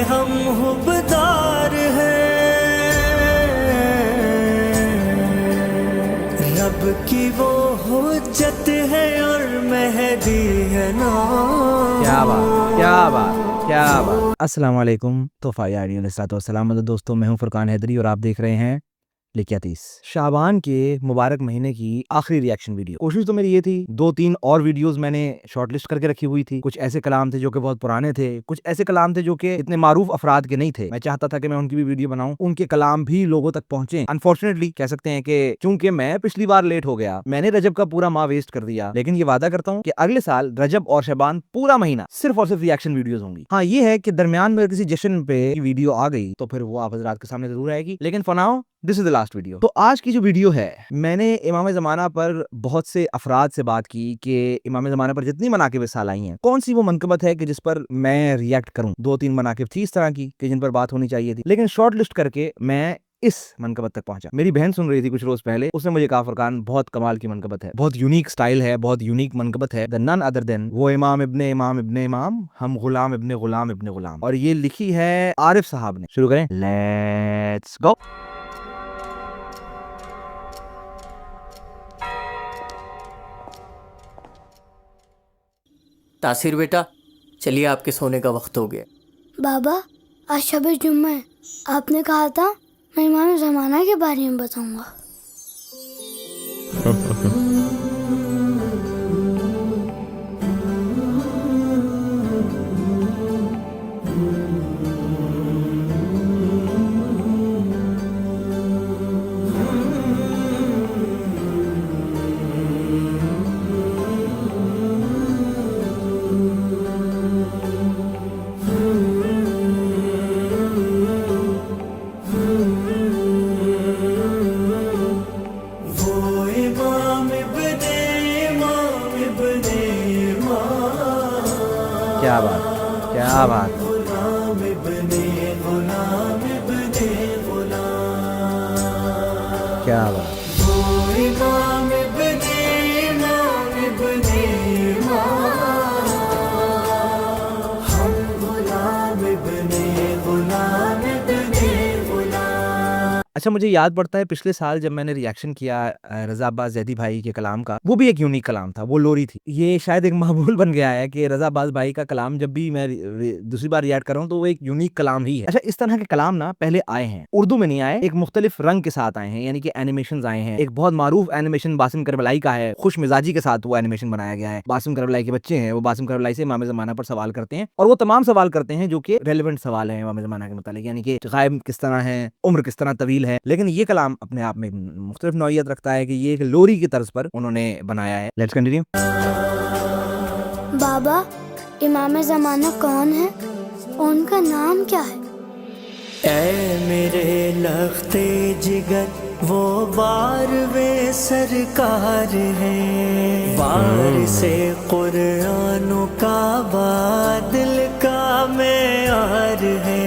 हम हुबदार हैं, रब की वो हुज्जत है और मेहदी है ना। क्या बात, क्या बात, क्या बात। अस्सलाम वालेकुम, तोहफा यारी दोस्तों, मैं हूं फुरकान हैदरी और आप देख रहे हैं लेकिया 30 शाबान के मुबारक महीने की आखिरी रिएक्शन वीडियो। कोशिश तो मेरी ये थी, 2-3 और वीडियोस मैंने शॉर्टलिस्ट करके रखी हुई थी। कुछ ऐसे कलाम थे जो कि बहुत पुराने थे, कुछ ऐसे कलाम थे जो कि इतने मारूफ अफराद के नहीं थे। मैं चाहता था कि मैं उनकी भी वीडियो बनाऊं, उनके कलाम भी लोगों तक पहुंचे। अनफॉर्चुनेटली कह सकते हैं कि चूंकि मैं पिछली बार लेट हो गया, मैंने रजब का पूरा माह वेस्ट कर दिया, लेकिन ये वादा करता हूँ कि अगले साल रजब और शबान पूरा महीना सिर्फ और सिर्फ रिएक्शन वीडियोस होंगी। हाँ, ये है कि दरमियान में किसी जश्न पे वीडियो आ गई तो फिर वो आप हजरात के सामने जरूर आएगी, लेकिन for now this is the last video. तो आज की जो वीडियो है, मैंने इमाम ज़माना पर बहुत से अफराद से बात की कि इमाम ज़माना पर जितनी मनाकिब साल आई हैं, कौन सी वो मनकबत है कि जिस पर मैं रिएक्ट करूं। 2-3 मनाकिब थी इस तरह की कि जिन पर बात होनी चाहिए थी, लेकिन शॉर्ट लिस्ट करके मैं इस मनकबत तक पहुंचा। मेरी बहन सुन रही थी कुछ रोज पहले, उसने मुझे कहा फुरकान बहुत कमाल की मनकबत है, बहुत यूनिक स्टाइल है, बहुत यूनिक मनकबत है। द नन अदर देन वो इमाम इब्ने इमाम इब्ने इमाम, हम गुलाम इब्ने गुलाम इब्ने गुलाम। और ये लिखी है आरिफ साहब ने। शुरू करें, लेट्स गो। तासिर बेटा, चलिए आपके सोने का वक्त हो गया। बाबा, आज शब जुम्मा है, आपने कहा था मैं इमाम ज़माना के बारे में बताऊंगा। क्या बात, क्या बात। गुलाम इब्ने गुलाम इब्ने गुलाम, क्या बात। वो इमाम इब्ने इमाम इब्ने इमाम, हम गुलाम इब्ने गुलाम इब्ने गुलाम। अच्छा, मुझे याद पड़ता है पिछले साल जब मैंने रिएक्शन किया रजा अब्बास जैदी भाई के कलाम का, वो भी एक यूनिक कलाम था, वो लोरी थी। ये शायद एक मामूल बन गया है कि रजा अब्बास भाई का कलाम जब भी मैं दूसरी बार रिएक्ट कर रहा हूँ तो वो एक यूनिक कलाम ही है। अच्छा, इस तरह के कलाम ना पहले आए हैं, उर्दू में नहीं आए, एक मुख्तलिफ रंग के साथ आए हैं, यानी कि एनिमेशन आए हैं। एक बहुत मारूफ एनिमेशन बासिम करबलाई का है, खुश मिजाजी के साथ वो एनिमेशन बनाया गया है। बासिम करबलाई के बच्चे हैं, वो बासिम करबलाई से इमाम ज़माना पर सवाल करते हैं, और वो तमाम सवाल करते हैं जो कि रेलेवेंट सवाल है इमाम ज़माना के मुतालिक, यानी कि गायब किस तरह है, उम्र किस तरह तवील है। लेकिन ये कलाम अपने आप में मुख्तलिफ नौइयत रखता है कि ये एक लोरी की तर्ज पर उन्होंने बनाया है। Let's continue. बाबा, इमाम ज़माना कौन है, उनका नाम क्या है? ऐ मेरे लख्ते जिगर वो बारवे सरकार है, बार से कुरानों का बादल का मेयार है,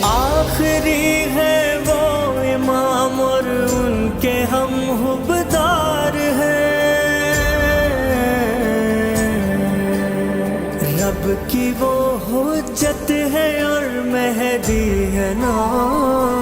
आखिरी है वो इमाम और उनके हम हुबदार हैं, रब की वो हुज्जत है और मेहदी है ना।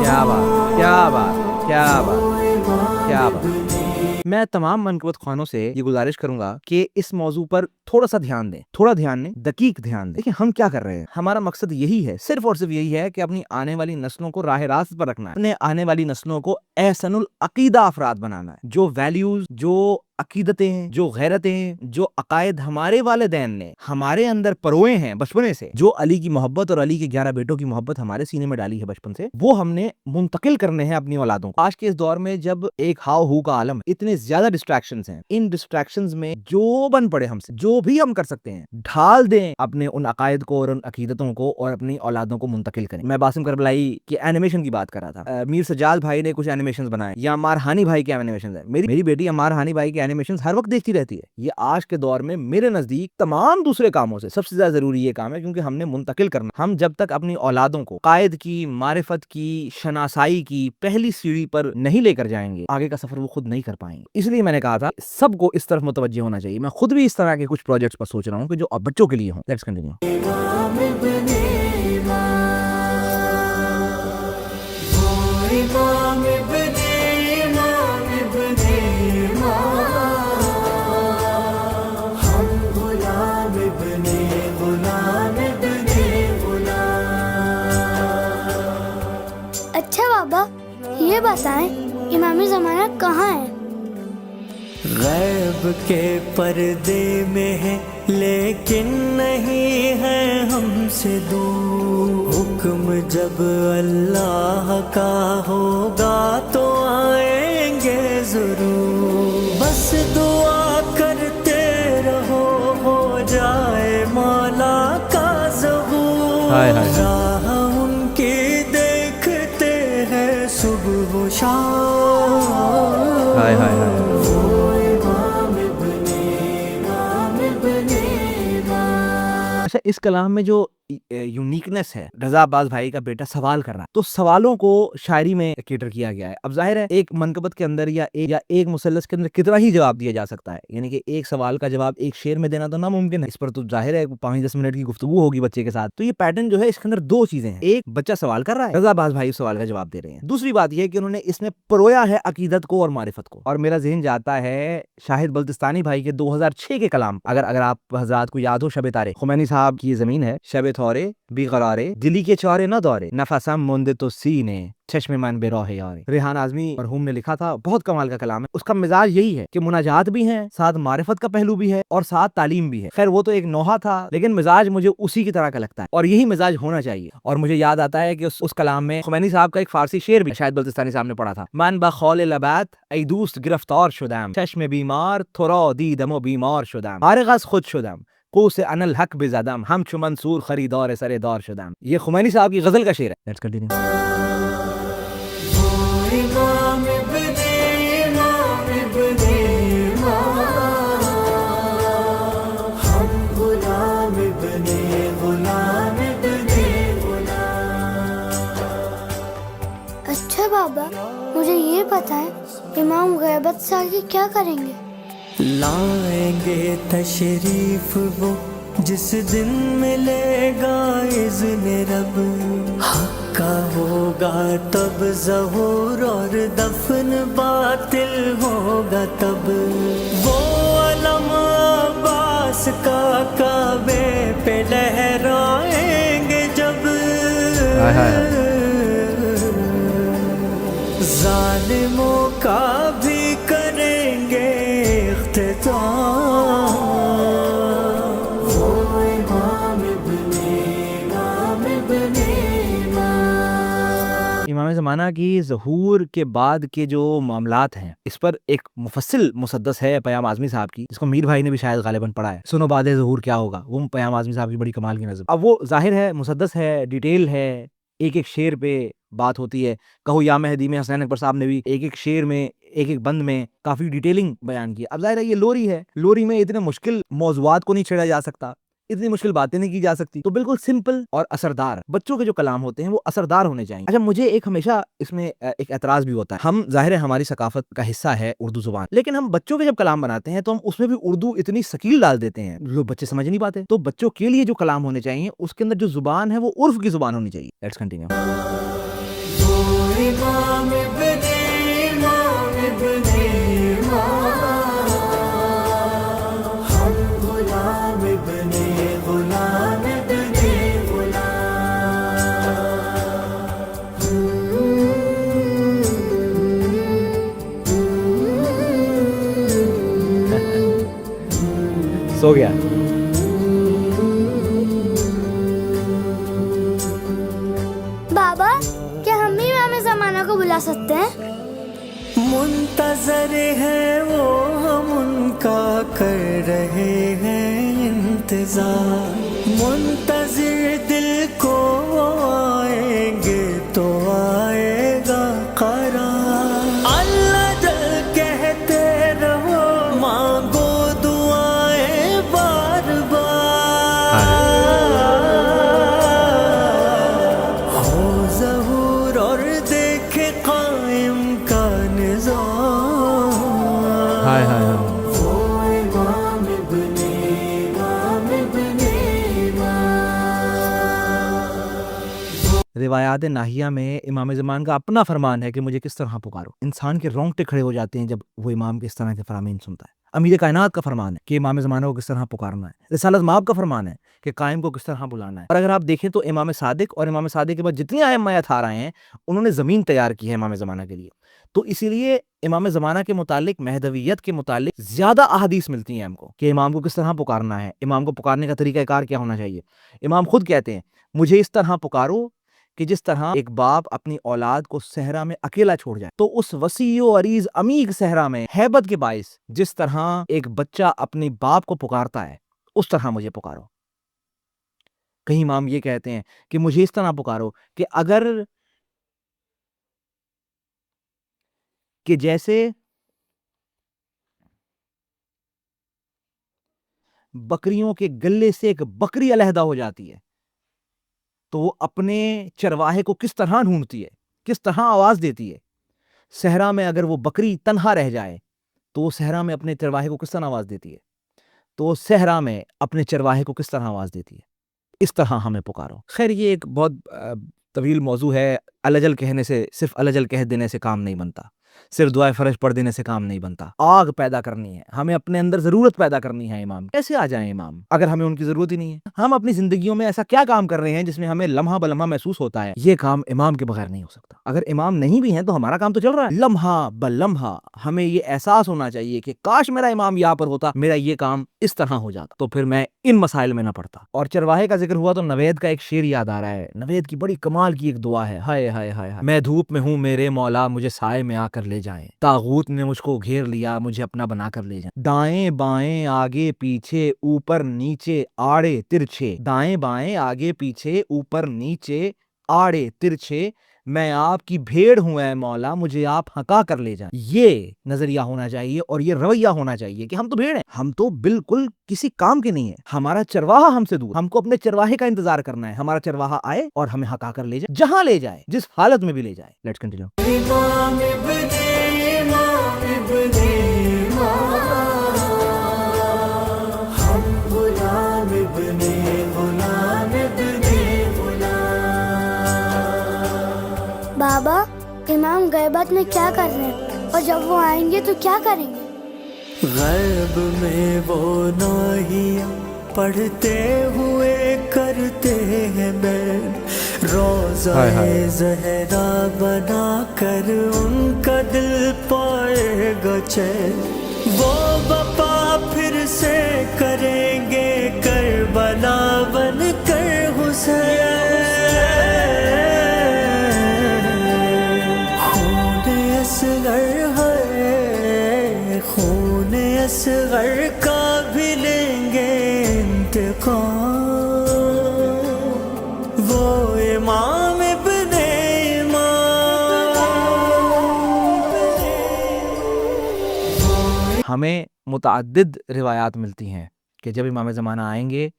क्या बात, क्या बात, क्या बात, क्या बात। मैं तमाम मनकबत खानों से ये गुजारिश करूंगा कि इस मौजू पर थोड़ा सा ध्यान दें, थोड़ा ध्यान दें, दकीक ध्यान दें। देखिए, हम क्या कर रहे हैं, हमारा मकसद यही है, सिर्फ और सिर्फ यही है कि अपनी आने वाली नस्लों को राह रास्त पर रखना है, अपने आने वाली नस्लों को एहसनुल अकीदा अफराद बनाना है, जो वैल्यूज, जो अकीदतें हैं, जो गैरतें हैं, जो अकायद हमारे वालिदैन ने हमारे अंदर परोए हैं बचपने से, जो अली की मोहब्बत और अली के 11 बेटों की मोहब्बत हमारे सीने में डाली है बचपन से, वो हमने मुंतकिल करने हैं अपनी औलादों को। आज के इस दौर में जब एक हाव हू का आलम, इतने ज्यादा डिस्ट्रैक्शंस हैं, इन डिस्ट्रैक्शंस में जो बन पड़े हमसे, जो भी हम कर सकते हैं, ढाल दें अपने उन अकायद को और उन अकीदतों को और अपनी औलादों को मुंतकिल करें। मैं बासिम करबलाई के एनिमेशन की बात कर रहा था, मीर सजाद भाई ने कुछ एनिमेशन बनाए, या अमार हानी भाई के एनिमेशन है। मेरी बेटी अमार हानी भाई के एनिमेशन हर वक्त देखती रहती है। ये आज के दौर में मेरे नजदीक तमाम दूसरे कामों से सबसे ज्यादा जरूरी ये काम है, क्योंकि हमने मुंतकिल करना। हम जब तक अपनी औलादों को कायद की, मारिफत की, शनासाई की पहली सीढ़ी पर नहीं लेकर जाएंगे, आगे का सफर वो खुद नहीं कर पाएंगे। इसलिए मैंने कहा था सबको इस तरफ मुतवज्जो होना चाहिए। मैं खुद भी इस तरह के कुछ प्रोजेक्ट्स पर सोच रहा हूँ कि जो बच्चों के लिए हों। Let's continue. इमाम इब्ने इमाम, ये बताएं इमाम ज़माना कहाँ है? गैब के पर्दे में है लेकिन नहीं है हमसे दूर। हुक्म जब अल्लाह का होगा तो आएंगे जरूर। बस दुआ करते रहो हो जाए मौला का ज़हूर। हाय हाय। राह उनकी देखते हैं सुबह शाम। हाय हाय हाय। अच्छा, इस कलाम में जो यूनिकनेस है, रजा अब्बास भाई का बेटा सवाल कर रहा है, तो सवालों को शायरी में केटर किया गया है। अब जाहिर है एक मनकबत के अंदर या एक मुसल्लस के अंदर कितना ही जवाब दिया जा सकता है, यानी कि एक सवाल का जवाब एक शेर में देना तो नामुमकिन है। इस पर तो जाहिर है 5-10 मिनट की गुफ्तगू होगी बच्चे के साथ। तो ये पैटर्न जो है इसके अंदर दो चीजें हैं, एक बच्चा सवाल कर रहा है, रजा अब्बास भाई सवाल का जवाब दे रहे हैं। दूसरी बात यह है कि उन्होंने इसमें परोया है अकीदत को और मारिफत को। और मेरा ज़हन जाता है शाहिद बल्तिस्तानी भाई के 2006 के कलाम, अगर आप हजरात को याद हो, शब तारे, खुमैनी साहब की जमीन है, शब थौरे बेकरारे दिली के चौरे न दौरे, नफसम मुंदे तो सीने चश्मे मन बेरोहे यारे। रेहान आजमी मरहूम ने लिखा था, बहुत कमाल का कलाम है। उसका मिजाज यही है कि मुनाजात भी है, साथ मारिफत का पहलू भी है और साथ तालीम भी है। खैर वो तो एक नोहा था, लेकिन मिजाज मुझे उसी की तरह का लगता है और यही मिजाज होना चाहिए। और मुझे याद आता है कि उस कलाम में खुमैनी साहब का एक फारसी शेर भी शायद बल्तिस्तानी साहब ने पढ़ा था, मन बखौल लबात ऐ दोस्त गिरफ्तार शुदम, चश्मे बीमार थोड़ा दीदमो बीमार शुदम, आरगस खुद शुदम, को से अनल हक बेज़दम, हम चु मंसूर खरीदार सरे दौर शुदम। ये खुमैनी साहब की गजल का शेर है। Let's continue. अच्छा बाबा, मुझे ये पता है इमाम गैबत से आगे क्या करेंगे? लाएंगे तशरीफ वो जिस दिन मिलेगा इज़्न रब। हक का होगा तब ज़हूर और दफन बातिल होगा तब। वो अलम अब्बास का काबे पे लहराएंगे जब। जालिमों का भी करेंगे इमाम ज़माना की ज़हूर के बाद के जो मामलात हैं, इस पर एक मुफस्सिल मुसद्दस है पयाम आज़मी साहब की, जिसको मीर भाई ने भी शायद गालिबन पढ़ा है, सुनो बाद ज़हूर क्या होगा। वो पयाम आज़मी साहब की बड़ी कमाल की नज़म। अब वो जाहिर है मुसद्दस है, डिटेल है, एक एक शेर पे बात होती है। कहो या मेहदी में हसनैन अकबर साहब ने भी एक एक शेर में, एक एक बंद में काफी डिटेलिंग बयान की। अब जाहिर है ये लोरी है, लोरी में इतने मुश्किल मौज़ूआत को नहीं छेड़ा जा सकता, इतनी मुश्किल बातें नहीं की जा सकती, तो बिल्कुल सिंपल और असरदार बच्चों के जो कलाम होते हैं वो असरदार होने चाहिए। अच्छा, मुझे एक हमेशा इसमें एक एतराज भी होता है, हम जाहिर है हमारी सकाफत का हिस्सा है उर्दू जुबान, लेकिन हम बच्चों के जब कलाम बनाते हैं तो हम उसमें भी उर्दू इतनी सकील डाल देते हैं जो बच्चे समझ नहीं पाते। तो बच्चों के लिए जो कलाम होने चाहिए उसके अंदर जो जुबान है वो उर्फ की जुबान होनी चाहिए। Let's continue. सो गया। बाबा, क्या हम भी इमाम ज़माना को बुला सकते हैं? मुंतज़र है वो, हम उनका कर रहे हैं इंतजार। मुंतज़िर दिल को आएंगे तो आएगा करार। अल्लाह जल कहते रहो, मांगो दुआएं बार बार। हो ज़हूर और देखे कायम का निज़ाम। हाय हाय हाय। रिवायात नाहिया में इमाम ज़मान का अपना फरमान है कि मुझे किस तरह पुकारो। इंसान के रोंगटे खड़े हो जाते हैं जब वो इमाम के इस तरह के फरामीन सुनता है। अमीर कायनात का फरमान है कि इमाम ज़माना को किस तरह पुकारना है। रिसालत माब का फरमान है कि कायम को किस तरह बुलाना है। और अगर आप देखें तो इमाम सादिक और इमाम सादिक के बाद जितनी आयत आ रहे हैं उन्होंने ज़मीन तैयार की है इमाम ज़माना के लिए। तो इसीलिए इमाम ज़माना के मुतालिक, महदवियत के मुतालिक ज़्यादा अहादीस मिलती हैं हमको कि इमाम को किस तरह पुकारना है, इमाम को पुकारने का तरीक़ाकार क्या होना चाहिए। इमाम खुद कहते हैं मुझे इस तरह पुकारो कि जिस तरह एक बाप अपनी औलाद को सहरा में अकेला छोड़ जाए, तो उस वसीओ अरीज अमीग सहरा में हैबत के बाइस जिस तरह एक बच्चा अपने बाप को पुकारता है उस तरह मुझे पुकारो। कहीं इमाम ये कहते हैं कि मुझे इस तरह पुकारो कि अगर कि जैसे बकरियों के गले से एक बकरी अलहदा हो जाती है तो वो अपने चरवाहे को किस तरह ढूंढती है, किस तरह आवाज देती है। सहरा में अगर वो बकरी तन्हा रह जाए तो वो सहरा में अपने चरवाहे को किस तरह आवाज देती है, तो वो सहरा में अपने चरवाहे को किस तरह आवाज देती है। इस तरह हमें पुकारो। खैर ये एक बहुत तवील मौजू है। अलजल कहने से, सिर्फ अलजल कह देने से काम नहीं बनता, सिर्फ दुआए फर्ज पढ़ देने से काम नहीं बनता। आग पैदा करनी है, हमें अपने अंदर जरूरत पैदा करनी है। इमाम कैसे आ जाए इमाम अगर हमें उनकी जरूरत ही नहीं है। हम अपनी जिंदगियों में ऐसा क्या काम कर रहे हैं जिसमें हमें लम्हा बलम्हा महसूस होता है, ये काम इमाम के बगैर नहीं हो सकता। अगर इमाम नहीं भी है तो हमारा काम तो चल रहा है। लम्हा बलम्हा हमें ये एहसास होना चाहिए कि काश मेरा इमाम यहाँ पर होता, मेरा ये काम इस तरह हो जाता, तो फिर मैं इन मसाइल में ना पड़ता। और चरवाहे का जिक्र हुआ तो नवेद का एक शेर याद आ रहा है। नवेद की बड़ी कमाल की एक दुआ है, हाय हाय हाय, मैं धूप में हूँ मेरे मौला मुझे साए में आकर ले जाए, तागूत ने मुझको घेर लिया मुझे अपना बनाकर ले जाए। दाएं बाएं आगे पीछे ऊपर नीचे आड़े तिरछे, दाएं बाएं आगे पीछे ऊपर नीचे आड़े तिरछे, मैं आपकी भेड़ हूं ऐ मौला मुझे आप हका कर ले जाए। ये नजरिया होना चाहिए और ये रवैया होना चाहिए कि हम तो भेड़ हैं, हम तो बिल्कुल किसी काम के नहीं है। हमारा चरवाहा हमसे दूर, हमको अपने चरवाहे का इंतजार करना है। हमारा चरवाहा आए और हमें हका कर ले जाए, जहां ले जाए, जिस हालत में भी ले जाए। Let's continue. बाबा इमाम गैबत में क्या कर रहे हैं और जब वो आएंगे तो क्या करेंगे? गैब में वो नाहिया पढ़ते हुए करते हैं बैन, रोज़ा ज़हरा बना कर उनका दिल पाएगा चैन। वो बपा फिर से करेंगे करबला बन कर हुसैन। खून असगर का भी लेंगे इंतकाम, वो इमाम इब्ने इमाम। हमें मुतअद्दिद रिवायात मिलती हैं कि जब इमाम ज़माना आएंगे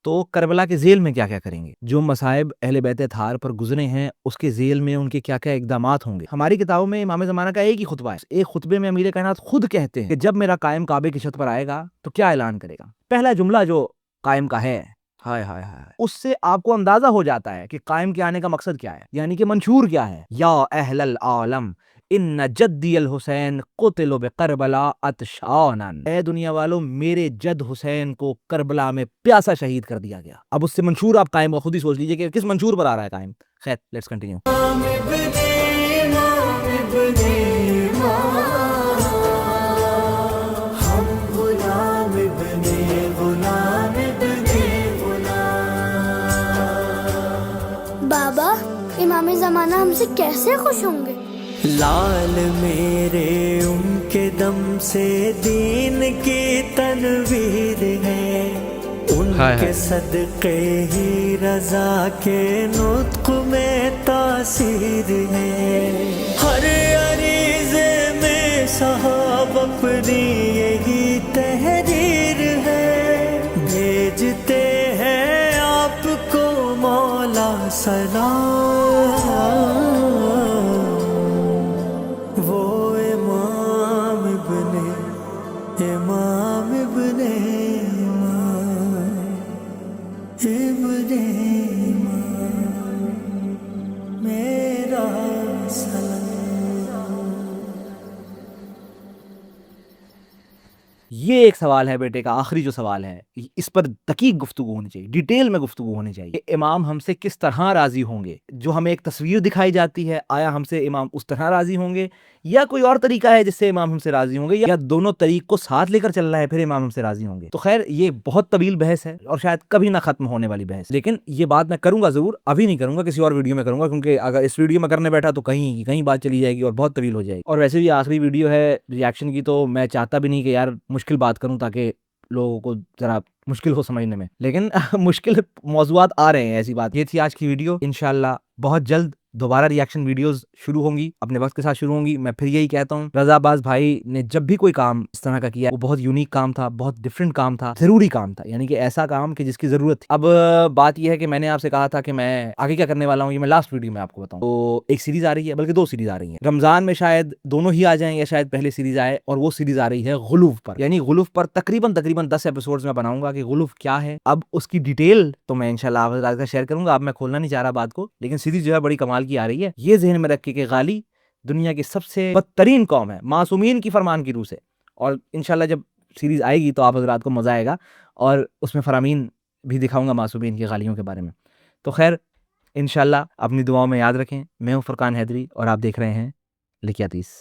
तो करबला के जेल में क्या क्या करेंगे, जो मसाइब अहले बैत थार पर गुजरे हैं उसके जेल में उनके क्या क्या इकदामात होंगे। हमारी किताबों में इमाम ज़माना का एक ही खुतबा है। एक खुतबे में अमीर कायनात खुद कहते हैं कि जब मेरा कायम काबे की छत पर आएगा तो क्या ऐलान करेगा। पहला जुमला जो कायम का है, हाय हाय हाय, उससे आपको अंदाजा हो जाता है कि कायम के आने का मकसद क्या है, यानी कि मंशूर क्या है। या अहलल आलम इन्ना जद्दी अल हुसैन कुतिलो बिकरबला अतशानन, ऐ दुनिया वालों मेरे जद हुसैन को करबला में प्यासा शहीद कर दिया गया। अब उससे मंशूर आप कायम खुद ही सोच लीजिए कि किस मंशूर पर आ रहा है कायम। खैर लेट्स कंटिन्यू। बाबा इमाम ज़माना हमसे कैसे खुश होंगे? लाल मेरे उनके दम से दीन की तनवीर है, उनके सदक़े ही रज़ा के नुत्क़ में तासीर है। हर अरीज़े में साहब अपनी यही तहरीर है, भेजते हैं आपको मौला सलाम। ये एक सवाल है बेटे का, आखिरी जो सवाल है, इस पर दकीक गुफ्तगू होनी चाहिए, डिटेल में गुफ्तगू होनी चाहिए कि इमाम हमसे किस तरह राजी होंगे। जो हमें एक तस्वीर दिखाई जाती है, आया हमसे इमाम उस तरह राजी होंगे या कोई और तरीका है जिससे इमाम हमसे राजी होंगे, या दोनों तरीक को साथ लेकर चलना है फिर इमाम हमसे राजी होंगे। तो खैर ये बहुत तवील बहस है और शायद कभी ना खत्म होने वाली बहस, लेकिन ये बात मैं करूंगा जरूर, अभी नहीं करूंगा, किसी और वीडियो में करूंगा, क्योंकि अगर इस वीडियो में करने बैठा तो कहीं कहीं बात चली जाएगी और बहुत तवील हो जाएगी। और वैसे भी आखिरी वीडियो है रिएक्शन की, तो मैं चाहता भी नहीं कि यार मुश्किल बात करूं ताकि लोगों को जरा मुश्किल हो समझने में, लेकिन मुश्किल मौज़ूआत आ रहे हैं, ऐसी बात। ये थी आज की वीडियो। इंशाल्लाह बहुत जल्द दोबारा रिएक्शन वीडियोस शुरू होंगी, अपने वक्त के साथ शुरू होंगी। मैं फिर यही कहता हूँ, रज़ा अब्बास भाई ने जब भी कोई काम इस तरह का किया वो बहुत यूनिक काम था, बहुत डिफरेंट काम था, जरूरी काम था, यानी कि ऐसा काम कि जिसकी जरूरत थी। अब बात यह है कि मैंने आपसे कहा था कि मैं आगे क्या करने वाला हूँ, ये मैं लास्ट वीडियो में आपको बताऊँ। तो एक सीरीज आ रही है, बल्कि 2 सीरीज आ रही है। रमजान में शायद दोनों ही आ जाएं या शायद पहले सीरीज आए, और वो सीरीज आ रही है गुलूफ पर। यानी गुलूफ पर तकरीबन 10 एपिसोड्स में बनाऊंगा कि गुलूफ क्या है। अब उसकी डिटेल तो मैं इंशाल्लाह आपके साथ शेयर करूंगा। अब मैं खोलना नहीं चाह रहा बात को, लेकिन सीरीज जो है बड़ी कमाल की आ रही है। ये ज़हन में रखिए कि गाली दुनिया की सबसे बदतरीन कौम है, मासूमीन की फरमान की रूह से। और इंशाल्लाह जब सीरीज आएगी तो आप हज़रात को मज़ा आएगा, और उसमें फरामीन भी दिखाऊंगा मासूमीन की गालियों के बारे में। तो खैर इंशाल्लाह अपनी दुआओं में याद रखें। मैं हूं फुरकान हैदरी और आप देख रहे हैं लिखियातीस।